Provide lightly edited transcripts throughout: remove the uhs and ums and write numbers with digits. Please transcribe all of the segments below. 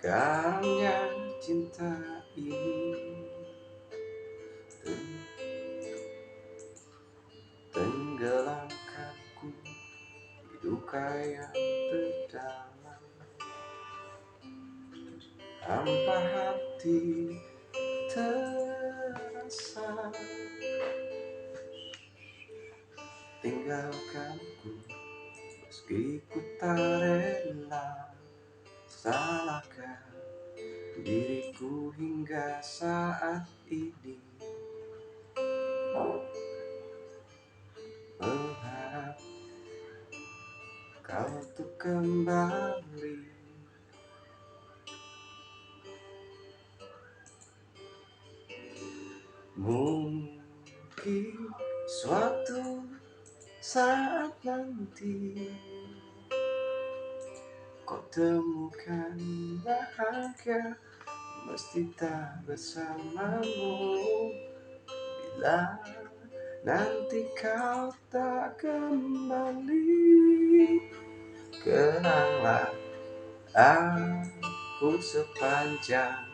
Garamnya cinta ini tenggelamkanku di duka yang terdalam. Hampa hati terasa, tinggalkanku meski ku tak rela. Salahkah diriku hingga saat ini mengharap kau untuk kembali. Mungkin suatu saat nanti kau temukan bahagia, mesti tak bersamamu. Bila nanti kau tak kembali, kenanglah aku sepanjang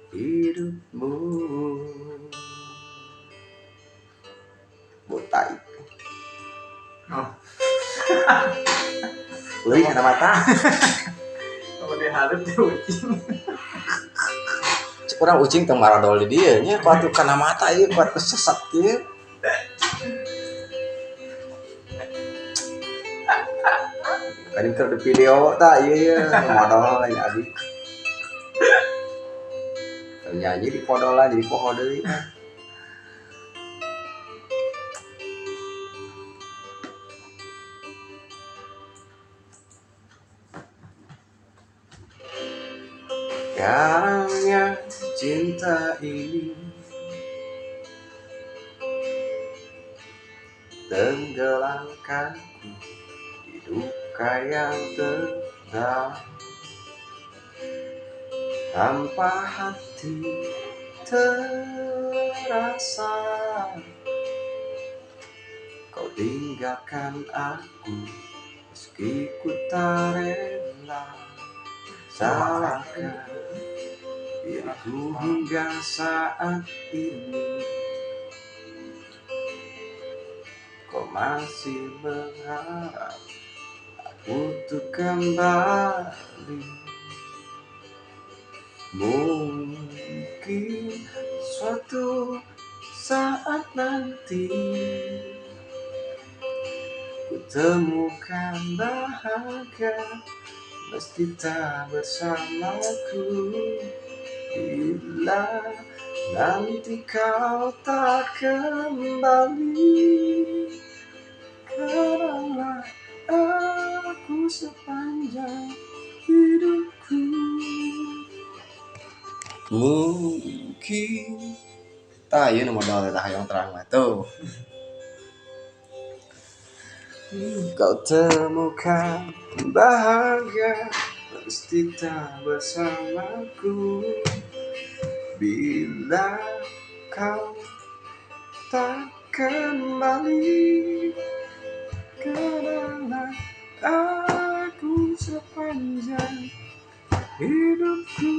hidupmu. Botai. Oh. Leuwih kana mata. Kalau diharap dia ucing. Cek urang ucing teu maradol di dieu nya kuat kana mata ieu kuat kesesat kieu. Kali keur di video ta ieu modal lain adi. Nyanyi di podolan jadi poho deui. Garamnya cinta ini tenggelamkanku di duka yang terdalam. Hampa hati terasa, kau tinggalkan aku meski ku tak rela. Salahkah diriku hingga saat ini kau masih berharap aku untuk kembali. Mungkin suatu saat nanti ku temukan bahagia, meski tak bersamaku. Bila nanti kau tak kembali, kenanglah aku sepanjang hidupku. Mungkin tah ieu nu modal tah hayang terang mah tuh. Kau temukan bahagia, mesti tak bersamaku. Bila kau tak kembali, kenanglah aku sepanjang hidupku.